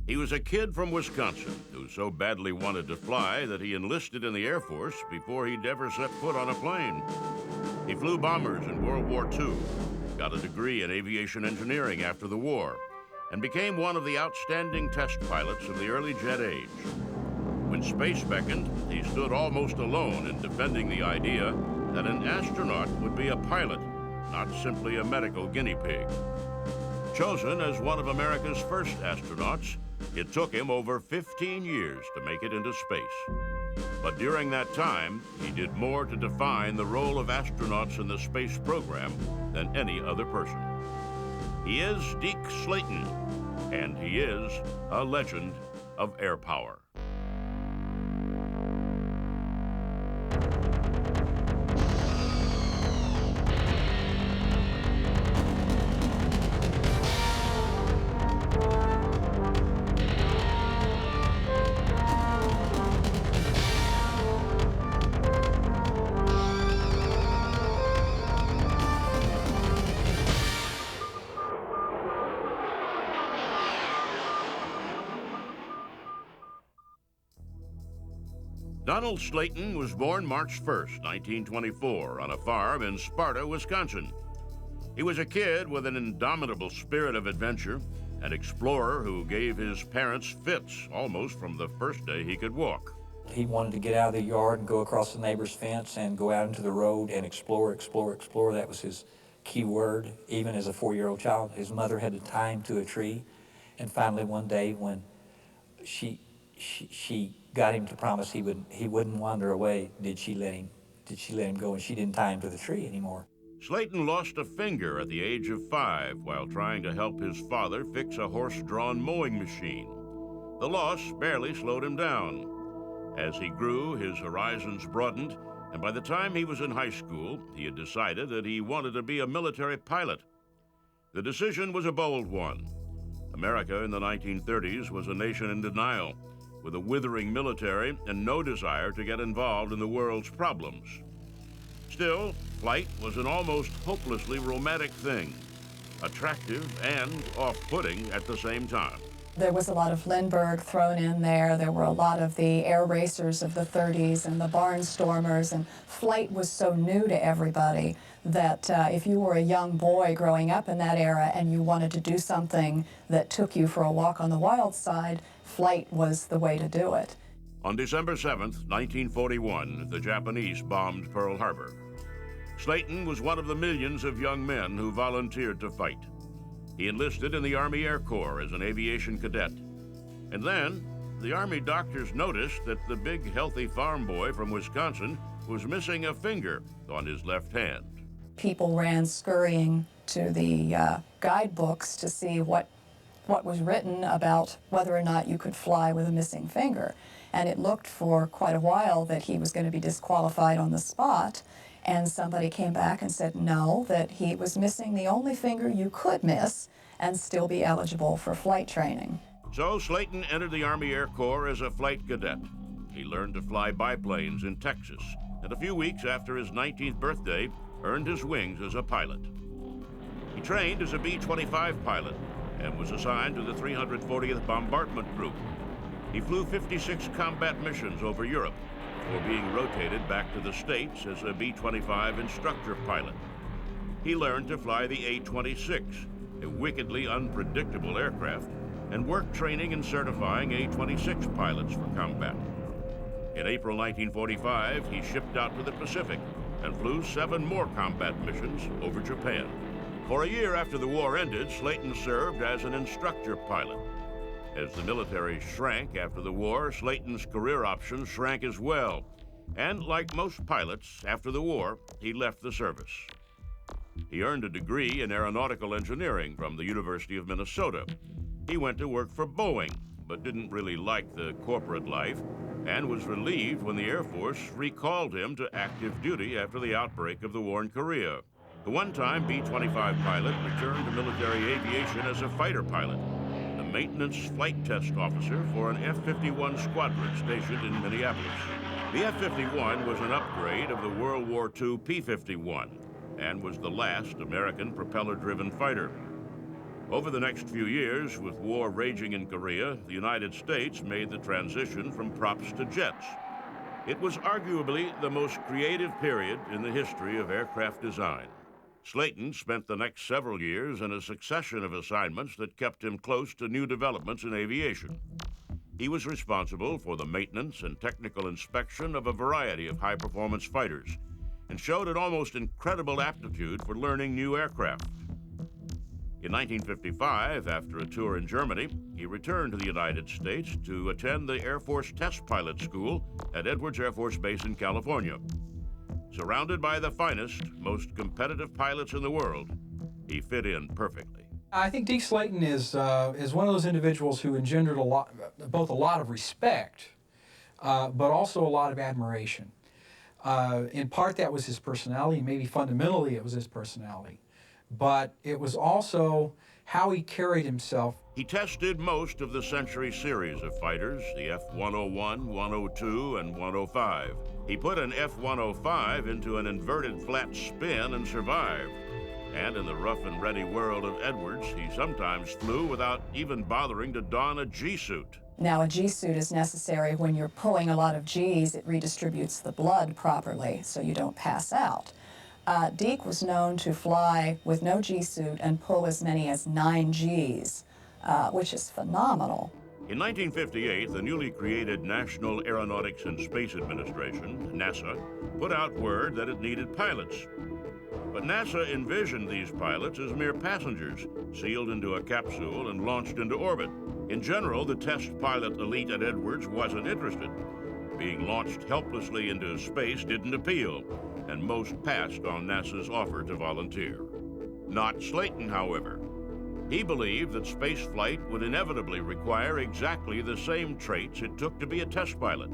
He was a kid from Wisconsin who so badly wanted to fly that he enlisted in the Air Force before he'd ever set foot on a plane. He flew bombers in World War II, got a degree in aviation engineering after the war, and became one of the outstanding test pilots of the early jet age. When space beckoned, he stood almost alone in defending the idea that an astronaut would be a pilot, not simply a medical guinea pig. Chosen as one of America's first astronauts, it took him over 15 years to make it into space. But during that time, he did more to define the role of astronauts in the space program than any other person. He is Deke Slayton, and he is a legend of air power. Donald Slayton was born March 1st, 1924, on a farm in Sparta, Wisconsin. He was a kid with an indomitable spirit of adventure, an explorer who gave his parents fits almost from the first day he could walk. He wanted to get out of the yard and go across the neighbor's fence and go out into the road and explore, explore, explore. That was his key word, even as a 4-year-old child. His mother had to tie him to a tree. And finally one day when she got him to promise he wouldn't wander away, did she let him go, and she didn't tie him to the tree anymore. Slayton lost a finger at the age of 5 while trying to help his father fix a horse-drawn mowing machine. The loss barely slowed him down. As he grew, his horizons broadened, and by the time he was in high school, he had decided that he wanted to be a military pilot. The decision was a bold one. America in the 1930s was a nation in denial, with a withering military and no desire to get involved in the world's problems. Still, flight was an almost hopelessly romantic thing, attractive and off-putting at the same time. There was a lot of Lindbergh thrown in there. There were a lot of the air racers of the 30s and the barnstormers, and flight was so new to everybody that if you were a young boy growing up in that era and you wanted to do something that took you for a walk on the wild side, flight was the way to do it. On December 7th, 1941, the Japanese bombed Pearl Harbor. Slayton was one of the millions of young men who volunteered to fight. He enlisted in the Army Air Corps as an aviation cadet. And then, the Army doctors noticed that the big, healthy farm boy from Wisconsin was missing a finger on his left hand. People ran scurrying to the guidebooks to see what was written about whether or not you could fly with a missing finger. And it looked for quite a while that he was going to be disqualified on the spot. And somebody came back and said no, that he was missing the only finger you could miss and still be eligible for flight training. So Slayton entered the Army Air Corps as a flight cadet. He learned to fly biplanes in Texas, and a few weeks after his 19th birthday, earned his wings as a pilot. He trained as a B-25 pilot and was assigned to the 340th Bombardment Group. He flew 56 combat missions over Europe before being rotated back to the States as a B-25 instructor pilot. He learned to fly the A-26, a wickedly unpredictable aircraft, and worked training and certifying A-26 pilots for combat. In April 1945, he shipped out to the Pacific and flew 7 more combat missions over Japan. For a year after the war ended, Slayton served as an instructor pilot. As the military shrank after the war, Slayton's career options shrank as well. And like most pilots, after the war, he left the service. He earned a degree in aeronautical engineering from the University of Minnesota. He went to work for Boeing, but didn't really like the corporate life, and was relieved when the Air Force recalled him to active duty after the outbreak of the war in Korea. The one-time B-25 pilot returned to military aviation as a fighter pilot, the maintenance flight test officer for an F-51 squadron stationed in Minneapolis. The F-51 was an upgrade of the World War II P-51 and was the last American propeller-driven fighter. Over the next few years, with war raging in Korea, the United States made the transition from props to jets. It was arguably the most creative period in the history of aircraft design. Slayton spent the next several years in a succession of assignments that kept him close to new developments in aviation. He was responsible for the maintenance and technical inspection of a variety of high-performance fighters and showed an almost incredible aptitude for learning new aircraft. In 1955, after a tour in Germany, he returned to the United States to attend the Air Force Test Pilot School at Edwards Air Force Base in California. Surrounded by the finest, most competitive pilots in the world, he fit in perfectly. I think Deke Slayton is one of those individuals who engendered both a lot of respect, but also a lot of admiration. In part, that was his personality. Maybe fundamentally, it was his personality. But it was also how he carried himself. He tested most of the Century series of fighters, the F-101, 102, and 105. He put an F-105 into an inverted flat spin and survived. And in the rough and ready world of Edwards, he sometimes flew without even bothering to don a G-suit. Now, a G-suit is necessary when you're pulling a lot of G's. It redistributes the blood properly so you don't pass out. Deke was known to fly with no G-suit and pull as many as 9 Gs, which is phenomenal. In 1958, the newly created National Aeronautics and Space Administration, NASA, put out word that it needed pilots. But NASA envisioned these pilots as mere passengers, sealed into a capsule and launched into orbit. In general, the test pilot elite at Edwards wasn't interested. Being launched helplessly into space didn't appeal, and most passed on NASA's offer to volunteer. Not Slayton, however. He believed that spaceflight would inevitably require exactly the same traits it took to be a test pilot: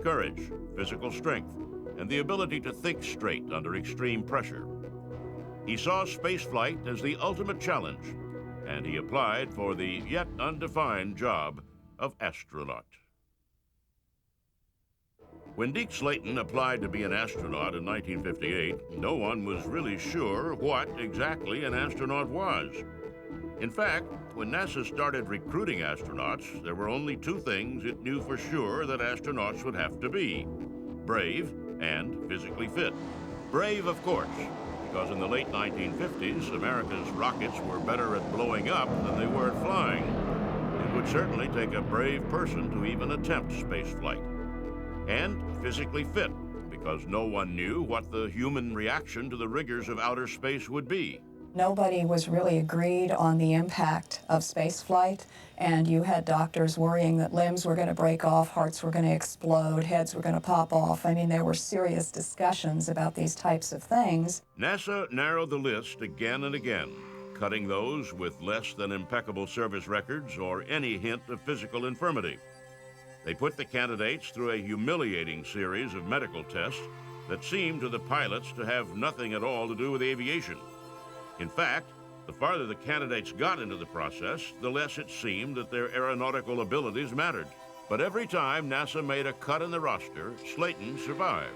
courage, physical strength, and the ability to think straight under extreme pressure. He saw spaceflight as the ultimate challenge, and he applied for the yet undefined job of astronaut. When Deke Slayton applied to be an astronaut in 1958, no one was really sure what exactly an astronaut was. In fact, when NASA started recruiting astronauts, there were only 2 things it knew for sure that astronauts would have to be: brave and physically fit. Brave, of course, because in the late 1950s, America's rockets were better at blowing up than they were at flying. It would certainly take a brave person to even attempt spaceflight. And physically fit, because no one knew what the human reaction to the rigors of outer space would be. Nobody was really agreed on the impact of spaceflight, and you had doctors worrying that limbs were going to break off, hearts were going to explode, heads were going to pop off. I mean, there were serious discussions about these types of things. NASA narrowed the list again and again, cutting those with less than impeccable service records or any hint of physical infirmity. They put the candidates through a humiliating series of medical tests that seemed to the pilots to have nothing at all to do with aviation. In fact, the farther the candidates got into the process, the less it seemed that their aeronautical abilities mattered. But every time NASA made a cut in the roster, Slayton survived.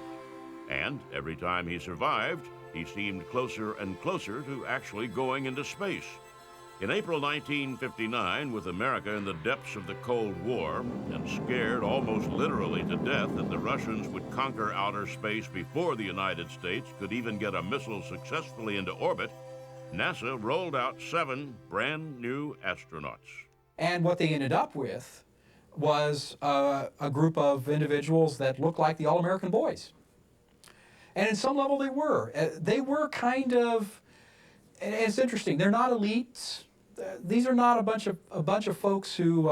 And every time he survived, he seemed closer and closer to actually going into space. In April 1959, with America in the depths of the Cold War and scared almost literally to death that the Russians would conquer outer space before the United States could even get a missile successfully into orbit, NASA rolled out 7 brand new astronauts. And what they ended up with was a group of individuals that looked like the All-American boys. And in some level they were. They were kind of, and it's interesting, they're not elites. These are not a bunch of folks who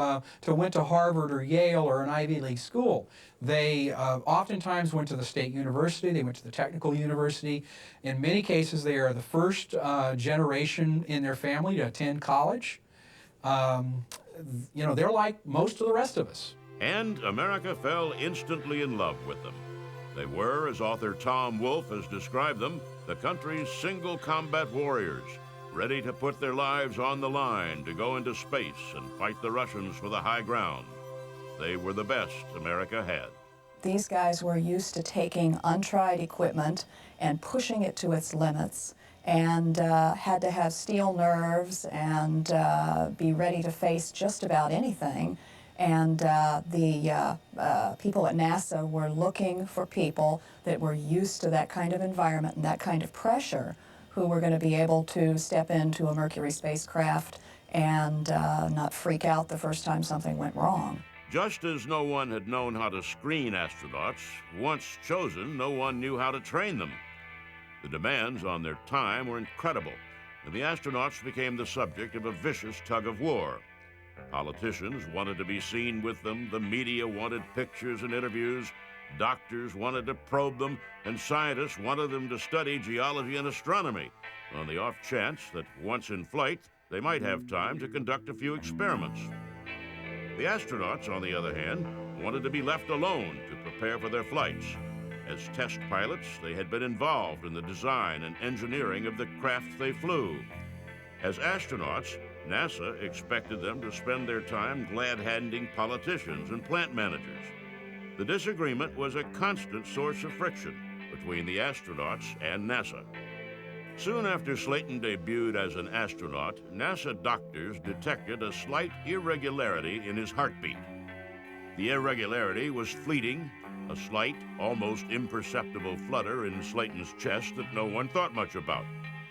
went to Harvard or Yale or an Ivy League school. They oftentimes went to the state university. They went to the technical university. In many cases, they are the first generation in their family to attend college. You know, they're like most of the rest of us. And America fell instantly in love with them. They were, as author Tom Wolfe has described them, the country's single combat warriors, ready to put their lives on the line to go into space and fight the Russians for the high ground. They were the best America had. These guys were used to taking untried equipment and pushing it to its limits, and had to have steel nerves and be ready to face just about anything. And the people at NASA were looking for people that were used to that kind of environment and that kind of pressure, who were going to be able to step into a Mercury spacecraft and not freak out the first time something went wrong. Just as no one had known how to screen astronauts, once chosen, no one knew how to train them. The demands on their time were incredible, and the astronauts became the subject of a vicious tug-of-war. Politicians wanted to be seen with them, the media wanted pictures and interviews, doctors wanted to probe them, and scientists wanted them to study geology and astronomy, on the off chance that once in flight, they might have time to conduct a few experiments. The astronauts, on the other hand, wanted to be left alone to prepare for their flights. As test pilots, they had been involved in the design and engineering of the craft they flew. As astronauts, NASA expected them to spend their time glad-handing politicians and plant managers. The disagreement was a constant source of friction between the astronauts and NASA. Soon after Slayton debuted as an astronaut, NASA doctors detected a slight irregularity in his heartbeat. The irregularity was fleeting, a slight, almost imperceptible flutter in Slayton's chest that no one thought much about.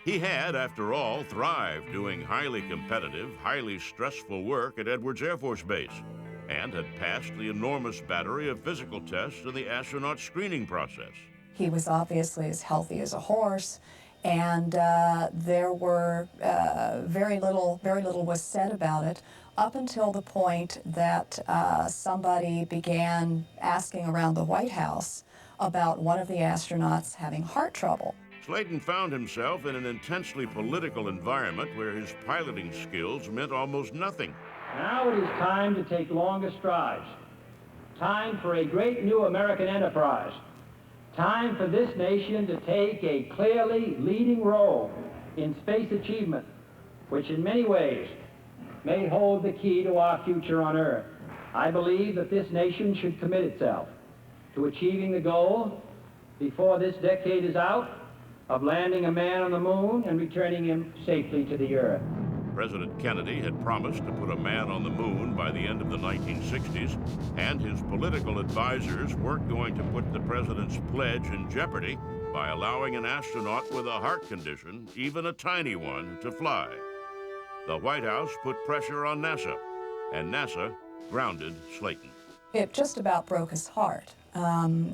He had, after all, thrived doing highly competitive, highly stressful work at Edwards Air Force Base, and had passed the enormous battery of physical tests in the astronaut screening process. He was obviously as healthy as a horse, and there were very little was said about it up until the point that somebody began asking around the White House about one of the astronauts having heart trouble. Slayton found himself in an intensely political environment where his piloting skills meant almost nothing. Now it is time to take longer strides. Time for a great new American enterprise. Time for this nation to take a clearly leading role in space achievement, which in many ways may hold the key to our future on Earth. I believe that this nation should commit itself to achieving the goal, before this decade is out, of landing a man on the moon and returning him safely to the Earth. President Kennedy had promised to put a man on the moon by the end of the 1960s, and his political advisors weren't going to put the president's pledge in jeopardy by allowing an astronaut with a heart condition, even a tiny one, to fly. The White House put pressure on NASA, and NASA grounded Slayton. It just about broke his heart.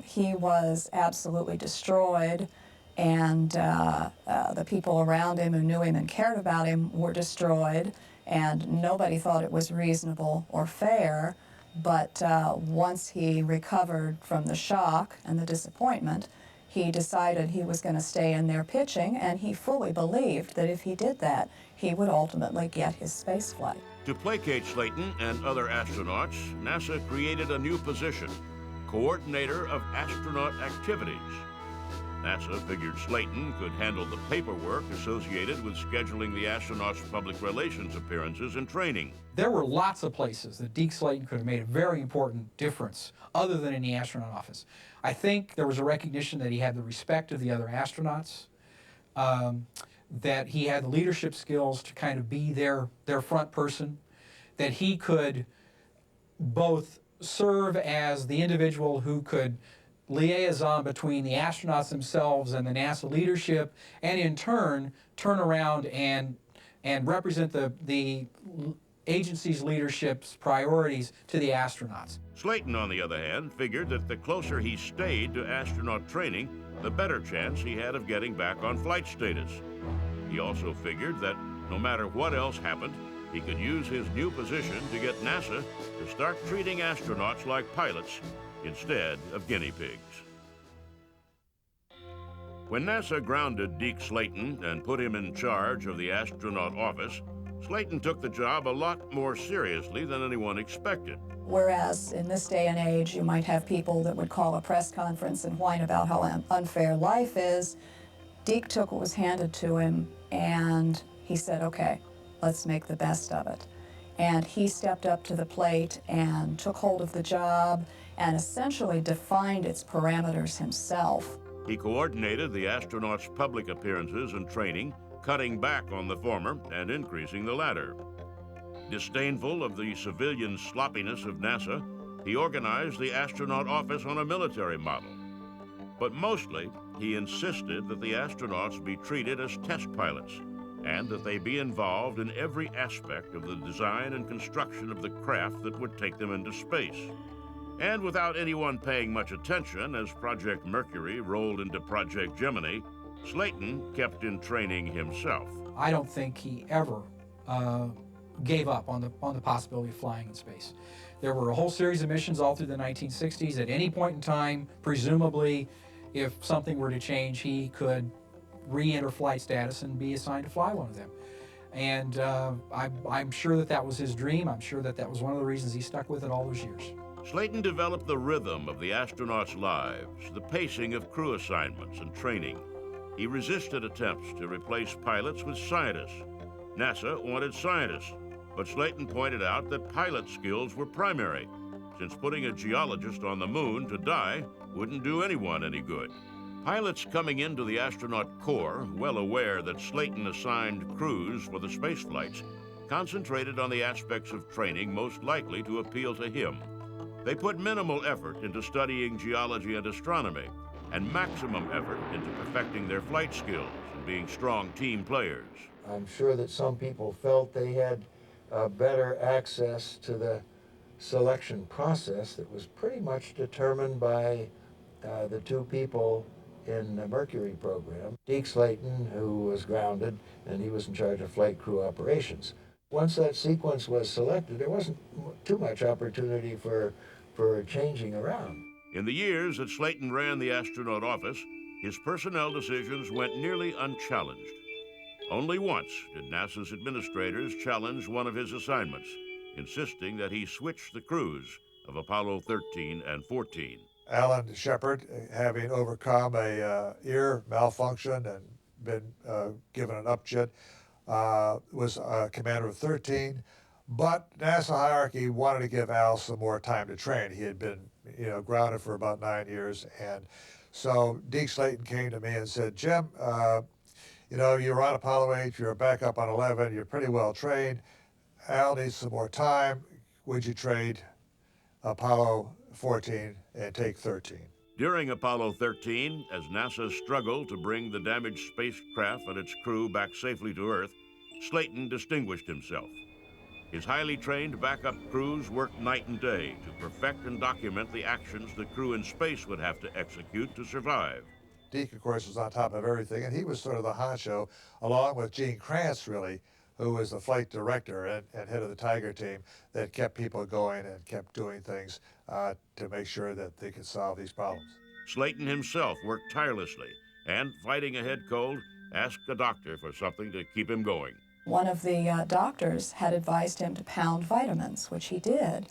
He was absolutely destroyed, and the people around him who knew him and cared about him were destroyed, and nobody thought it was reasonable or fair. But once he recovered from the shock and the disappointment, he decided he was going to stay in there pitching, and he fully believed that if he did that, he would ultimately get his space flight. To placate Slayton and other astronauts, NASA created a new position, Coordinator of Astronaut Activities. NASA figured Slayton could handle the paperwork associated with scheduling the astronauts' public relations appearances and training. There were lots of places that Deke Slayton could have made a very important difference other than in the astronaut office. I think there was a recognition that he had the respect of the other astronauts, that he had the leadership skills to kind of be their front person, that he could both serve as the individual who could liaison between the astronauts themselves and the NASA leadership, and in turn turn around and represent the agency's leadership's priorities to the astronauts. Slayton, on the other hand, figured that the closer he stayed to astronaut training, the better chance he had of getting back on flight status. He also figured that no matter what else happened, he could use his new position to get NASA to start treating astronauts like pilots instead of guinea pigs. When NASA grounded Deke Slayton and put him in charge of the astronaut office, Slayton took the job a lot more seriously than anyone expected. Whereas in this day and age, you might have people that would call a press conference and whine about how unfair life is, Deke took what was handed to him and he said, okay, let's make the best of it. And he stepped up to the plate and took hold of the job and essentially defined its parameters himself. He coordinated the astronauts' public appearances and training, cutting back on the former and increasing the latter. Disdainful of the civilian sloppiness of NASA, he organized the astronaut office on a military model. But mostly, he insisted that the astronauts be treated as test pilots and that they be involved in every aspect of the design and construction of the craft that would take them into space. And without anyone paying much attention as Project Mercury rolled into Project Gemini, Slayton kept in training himself. I don't think he ever gave up on the possibility of flying in space. There were a whole series of missions all through the 1960s. At any point in time, presumably, if something were to change, he could re-enter flight status and be assigned to fly one of them. And I'm sure that was his dream. I'm sure that was one of the reasons he stuck with it all those years. Slayton developed the rhythm of the astronauts' lives, the pacing of crew assignments and training. He resisted attempts to replace pilots with scientists. NASA wanted scientists, but Slayton pointed out that pilot skills were primary, since putting a geologist on the moon to die wouldn't do anyone any good. Pilots coming into the astronaut corps, well aware that Slayton assigned crews for the space flights, concentrated on the aspects of training most likely to appeal to him. They put minimal effort into studying geology and astronomy, and maximum effort into perfecting their flight skills and being strong team players. I'm sure that some people felt they had better access to the selection process that was pretty much determined by the two people in the Mercury program. Deke Slayton, who was grounded, and he was in charge of flight crew operations. Once that sequence was selected, there wasn't too much opportunity for changing around. In the years that Slayton ran the astronaut office, his personnel decisions went nearly unchallenged. Only once did NASA's administrators challenge one of his assignments, insisting that he switch the crews of Apollo 13 and 14. Alan Shepard, having overcome a ear malfunction and been given an upjet, was commander of 13. But NASA hierarchy wanted to give Al some more time to train. He had been, grounded for about 9 years, and so Deke Slayton came to me and said, "Jim, you're on Apollo 8, you're back up on 11, you're pretty well trained. Al needs some more time. Would you trade Apollo 14 and take 13?" During Apollo 13, as NASA struggled to bring the damaged spacecraft and its crew back safely to Earth, Slayton distinguished himself. His highly trained backup crews worked night and day to perfect and document the actions the crew in space would have to execute to survive. Deke, of course, was on top of everything, and he was sort of the honcho, along with Gene Kranz, really, who was the flight director and head of the Tiger team that kept people going and kept doing things to make sure that they could solve these problems. Slayton himself worked tirelessly and, fighting a head cold, asked a doctor for something to keep him going. One of the doctors had advised him to pound vitamins, which he did.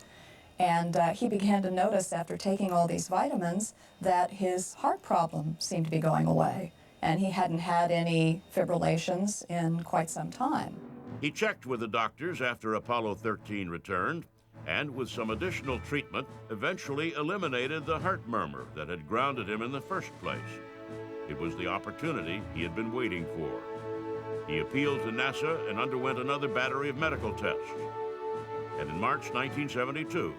And he began to notice after taking all these vitamins that his heart problem seemed to be going away. And he hadn't had any fibrillations in quite some time. He checked with the doctors after Apollo 13 returned, and with some additional treatment, eventually eliminated the heart murmur that had grounded him in the first place. It was the opportunity he had been waiting for. He appealed to NASA and underwent another battery of medical tests. And in March 1972,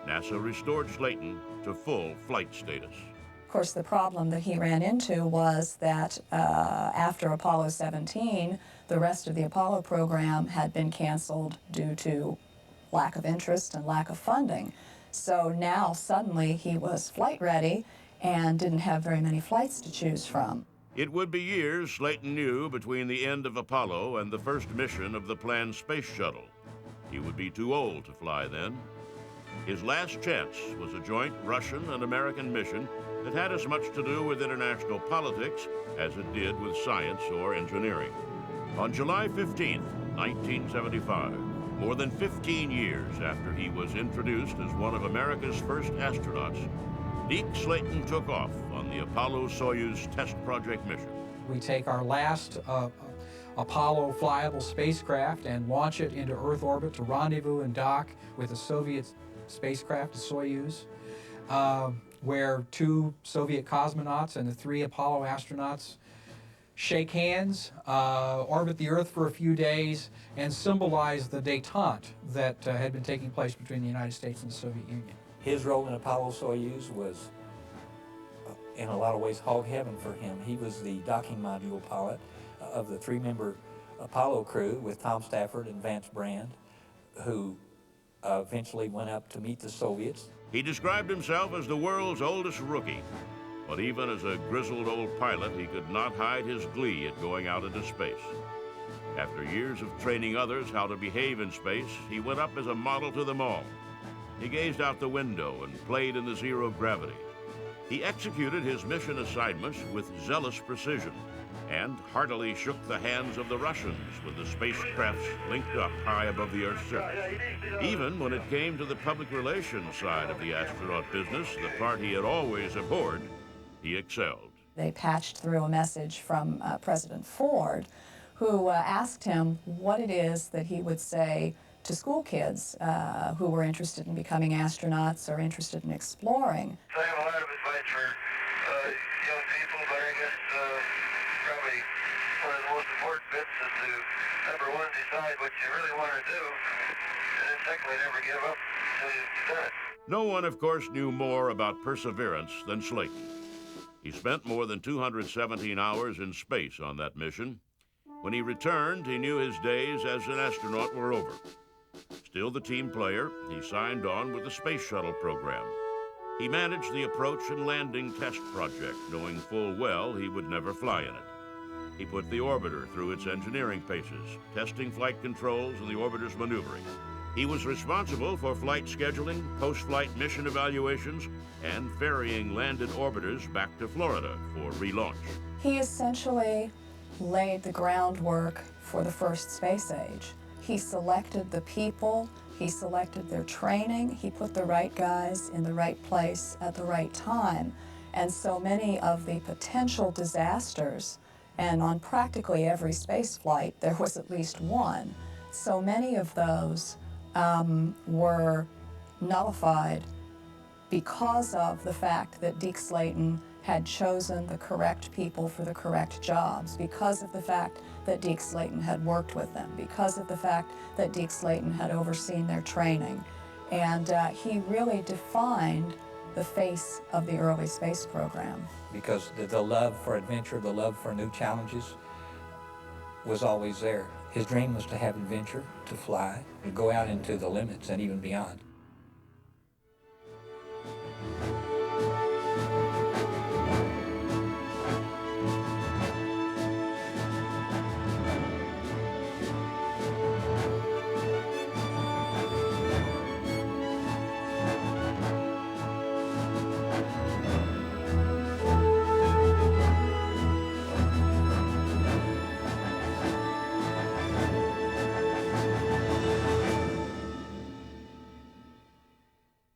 NASA restored Slayton to full flight status. Of course, the problem that he ran into was that after Apollo 17, the rest of the Apollo program had been canceled due to lack of interest and lack of funding. So now suddenly he was flight ready and didn't have very many flights to choose from. It would be years, Slayton knew, between the end of Apollo and the first mission of the planned space shuttle. He would be too old to fly then. His last chance was a joint Russian and American mission that had as much to do with international politics as it did with science or engineering. On July 15, 1975, more than 15 years after he was introduced as one of America's first astronauts, Deke Slayton took off on the Apollo-Soyuz Test Project mission. We take our last Apollo flyable spacecraft and launch it into Earth orbit to rendezvous and dock with the Soviet spacecraft, the Soyuz. where 2 Soviet cosmonauts and the 3 Apollo astronauts shake hands, orbit the Earth for a few days, and symbolize the détente that had been taking place between the United States and the Soviet Union. His role in Apollo-Soyuz was, in a lot of ways, hog heaven for him. He was the docking module pilot of the 3-member Apollo crew with Tom Stafford and Vance Brand, who eventually went up to meet the Soviets. He described himself as the world's oldest rookie, but even as a grizzled old pilot, he could not hide his glee at going out into space. After years of training others how to behave in space, he went up as a model to them all. He gazed out the window and played in the zero gravity. He executed his mission assignments with zealous precision and heartily shook the hands of the Russians with the spacecrafts linked up high above the Earth's surface. Even when it came to the public relations side of the astronaut business, the part he had always abhorred, he excelled. They patched through a message from President Ford, who asked him what it is that he would say to school kids who were interested in becoming astronauts or interested in exploring. So I have a lot of advice for young people, but I guess probably one of the most important bits is to, number one, decide what you really want to do, and then secondly, never give up until you've done it. No one, of course, knew more about perseverance than Slayton. He spent more than 217 hours in space on that mission. When he returned, he knew his days as an astronaut were over. Still the team player, he signed on with the Space Shuttle program. He managed the approach and landing test project, knowing full well he would never fly in it. He put the orbiter through its engineering paces, testing flight controls and the orbiter's maneuvering. He was responsible for flight scheduling, post-flight mission evaluations, and ferrying landed orbiters back to Florida for relaunch. He essentially laid the groundwork for the first space age. He selected the people, he selected their training, he put the right guys in the right place at the right time. And so many of the potential disasters, and on practically every space flight there was at least one, so many of those were nullified because of the fact that Deke Slayton had chosen the correct people for the correct jobs, because of the fact that Deke Slayton had worked with them, because of the fact that Deke Slayton had overseen their training. And he really defined the face of the early space program. Because the love for adventure, the love for new challenges was always there. His dream was to have adventure, to fly, and go out into the limits and even beyond.